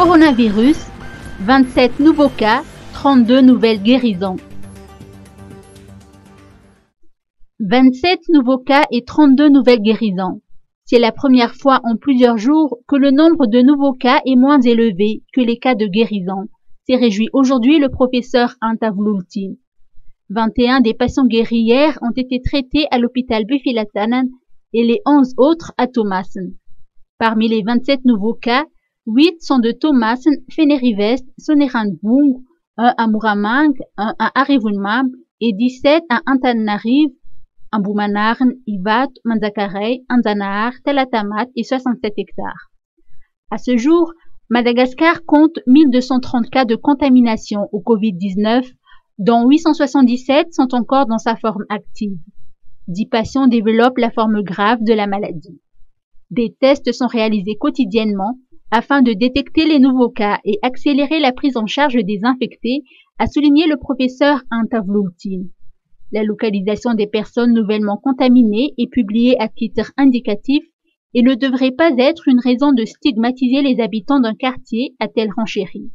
Coronavirus, 27 nouveaux cas, 32 nouvelles guérisons. 27 nouveaux cas et 32 nouvelles guérisons. C'est la première fois en plusieurs jours que le nombre de nouveaux cas est moins élevé que les cas de guérison, s'est réjoui aujourd'hui le professeur Anta Vloulti. 21 des patients guéris hier ont été traités à l'hôpital Befilatanan et les 11 autres à Thomassen. Parmi les 27 nouveaux cas, 8 sont de Thomassen, Fenerivest, Soneranbung, 1 à Muramang, 1 à Arivunmam et 17 à Antananarive, Ambumanarn, Ivat, Manzakarei, Anzanar, Telatamat et 67 hectares. À ce jour, Madagascar compte 1230 cas de contamination au Covid-19, dont 877 sont encore dans sa forme active. 10 patients développent la forme grave de la maladie. Des tests sont réalisés quotidiennement afin de détecter les nouveaux cas et accélérer la prise en charge des infectés, a souligné le professeur Anta Vloulti. La localisation des personnes nouvellement contaminées est publiée à titre indicatif et ne devrait pas être une raison de stigmatiser les habitants d'un quartier, a-t-elle renchéri.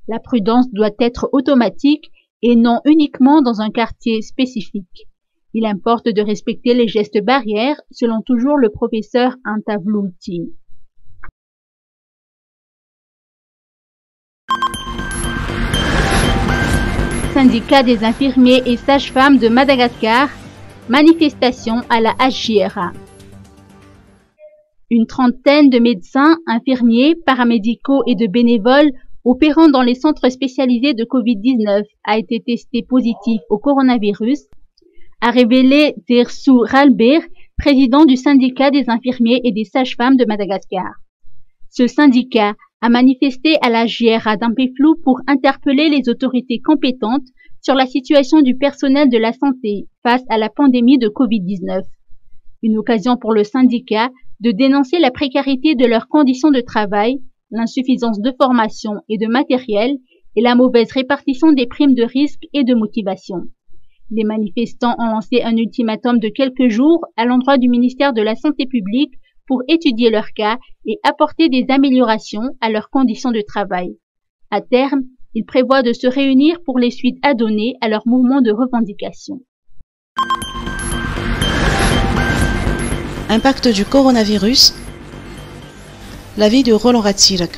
La prudence doit être automatique et non uniquement dans un quartier spécifique. Il importe de respecter les gestes barrières, selon toujours le professeur Anta Vloulti. Syndicat des infirmiers et sages-femmes de Madagascar, manifestation à la HJRA. Une trentaine de médecins, infirmiers, paramédicaux et de bénévoles opérant dans les centres spécialisés de Covid-19 a été testé positif au coronavirus, a révélé Dersu Ralbir, président du syndicat des infirmiers et des sages-femmes de Madagascar. Ce syndicat a manifesté à la HJRA d'Ampeflou pour interpeller les autorités compétentes sur la situation du personnel de la santé face à la pandémie de Covid-19. Une occasion pour le syndicat de dénoncer la précarité de leurs conditions de travail, l'insuffisance de formation et de matériel et la mauvaise répartition des primes de risque et de motivation. Les manifestants ont lancé un ultimatum de quelques jours à l'endroit du ministère de la Santé publique pour étudier leur cas et apporter des améliorations à leurs conditions de travail. À terme, ils prévoient de se réunir pour les suites à donner à leur mouvement de revendication. Impact du coronavirus. L'avis de Roland Ratsirak.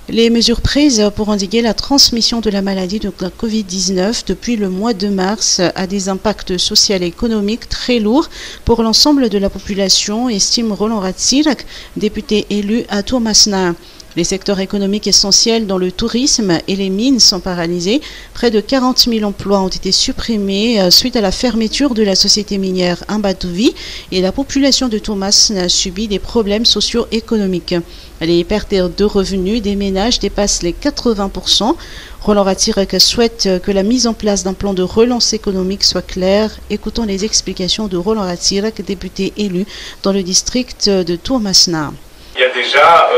Les mesures prises pour endiguer la transmission de la maladie de la Covid-19 depuis le mois de mars a des impacts sociaux et économiques très lourds pour l'ensemble de la population, estime Roland Ratsirak, député élu à Thomasna. Les secteurs économiques essentiels dont le tourisme et les mines sont paralysés. Près de 40 000 emplois ont été supprimés suite à la fermeture de la société minière Ambatovi et la population de Thomasna a subi des problèmes socio-économiques. Les pertes de revenus des ménages dépassent les 80%. Roland Ratsirak souhaite que la mise en place d'un plan de relance économique soit claire. Écoutons les explications de Roland Ratsirak, député élu dans le district de Thomasna. Il y a déjà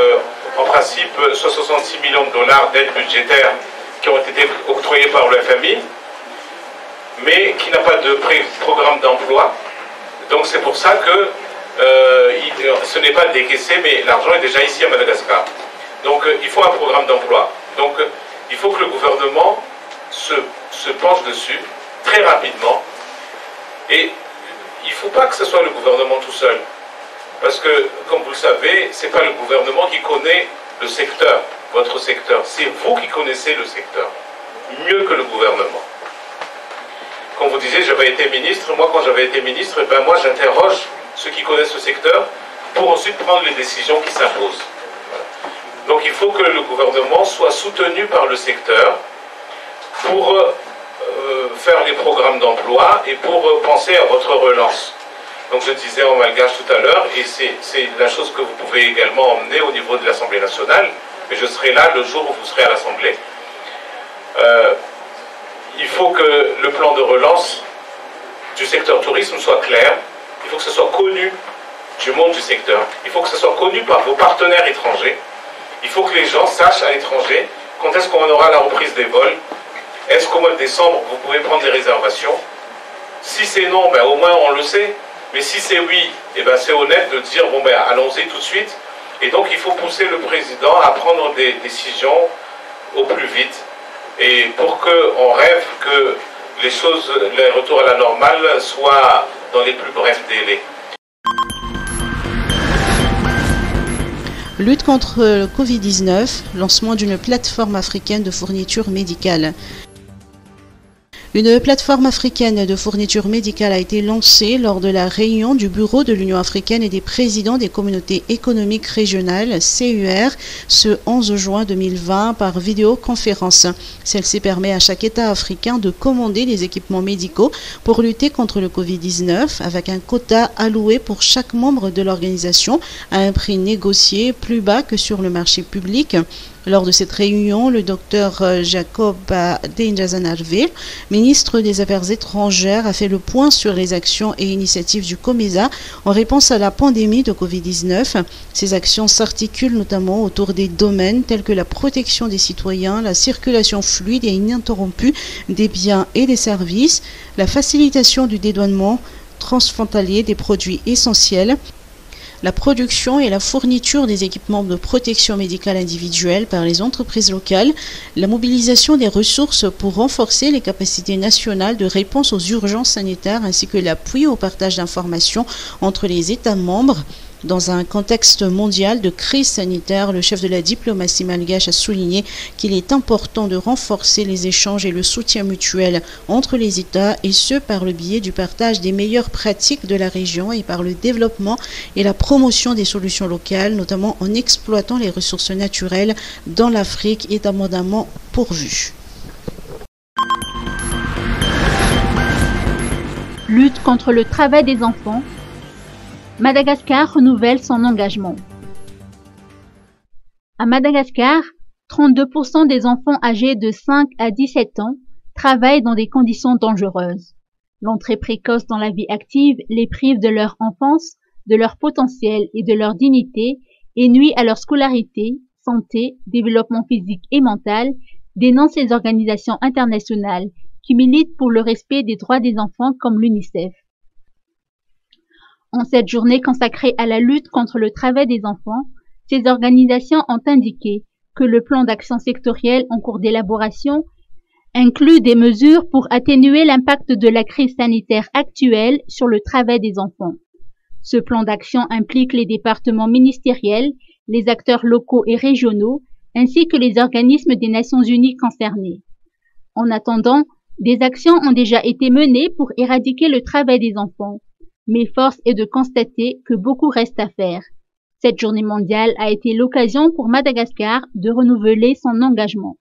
en principe, soit 66 millions de dollars d'aides budgétaires qui ont été octroyés par le FMI, mais qui n'a pas de programme d'emploi. Donc c'est pour ça que ce n'est pas décaissé, mais l'argent est déjà ici à Madagascar. Donc il faut un programme d'emploi. Donc il faut que le gouvernement se penche dessus très rapidement. Et il ne faut pas que ce soit le gouvernement tout seul. Parce que, comme vous le savez, ce n'est pas le gouvernement qui connaît le secteur, votre secteur. C'est vous qui connaissez le secteur, mieux que le gouvernement. Comme vous disiez, j'avais été ministre. Moi, quand j'avais été ministre, moi, j'interroge ceux qui connaissent le secteur pour ensuite prendre les décisions qui s'imposent. Donc, il faut que le gouvernement soit soutenu par le secteur pour faire les programmes d'emploi et pour penser à votre relance. Donc je disais en malgache tout à l'heure, et c'est la chose que vous pouvez également emmener au niveau de l'Assemblée nationale, mais je serai là le jour où vous serez à l'Assemblée. Il faut que le plan de relance du secteur tourisme soit clair, il faut que ce soit connu du monde du secteur, il faut que ce soit connu par vos partenaires étrangers, il faut que les gens sachent à l'étranger quand est-ce qu'on aura la reprise des vols, est-ce qu'au mois de décembre vous pouvez prendre des réservations. Si c'est non, au moins on le sait. Mais si c'est oui, c'est honnête de dire, allons-y tout de suite. Et donc il faut pousser le président à prendre des décisions au plus vite. Et pour qu'on rêve que les retours à la normale soient dans les plus brefs délais. Lutte contre le Covid-19, lancement d'une plateforme africaine de fourniture médicale. Une plateforme africaine de fourniture médicale a été lancée lors de la réunion du Bureau de l'Union africaine et des présidents des communautés économiques régionales, CUR, ce 11 juin 2020 par vidéoconférence. Celle-ci permet à chaque État africain de commander des équipements médicaux pour lutter contre le Covid-19 avec un quota alloué pour chaque membre de l'organisation à un prix négocié plus bas que sur le marché public. Lors de cette réunion, le docteur Jacob Denjazanarville, ministre des Affaires étrangères, a fait le point sur les actions et initiatives du COMESA en réponse à la pandémie de Covid-19. Ces actions s'articulent notamment autour des domaines tels que la protection des citoyens, la circulation fluide et ininterrompue des biens et des services, la facilitation du dédouanement transfrontalier des produits essentiels, la production et la fourniture des équipements de protection médicale individuelle par les entreprises locales, la mobilisation des ressources pour renforcer les capacités nationales de réponse aux urgences sanitaires ainsi que l'appui au partage d'informations entre les États membres. Dans un contexte mondial de crise sanitaire, le chef de la diplomatie malgache a souligné qu'il est important de renforcer les échanges et le soutien mutuel entre les États, et ce par le biais du partage des meilleures pratiques de la région et par le développement et la promotion des solutions locales, notamment en exploitant les ressources naturelles dans l'Afrique est abondamment pourvue. Lutte contre le travail des enfants. Madagascar renouvelle son engagement. À Madagascar, 32% des enfants âgés de 5 à 17 ans travaillent dans des conditions dangereuses. L'entrée précoce dans la vie active les prive de leur enfance, de leur potentiel et de leur dignité et nuit à leur scolarité, santé, développement physique et mental, dénoncent les organisations internationales qui militent pour le respect des droits des enfants comme l'UNICEF. En cette journée consacrée à la lutte contre le travail des enfants, ces organisations ont indiqué que le plan d'action sectoriel en cours d'élaboration inclut des mesures pour atténuer l'impact de la crise sanitaire actuelle sur le travail des enfants. Ce plan d'action implique les départements ministériels, les acteurs locaux et régionaux, ainsi que les organismes des Nations Unies concernés. En attendant, des actions ont déjà été menées pour éradiquer le travail des enfants. Mais force est de constater que beaucoup reste à faire. Cette journée mondiale a été l'occasion pour Madagascar de renouveler son engagement.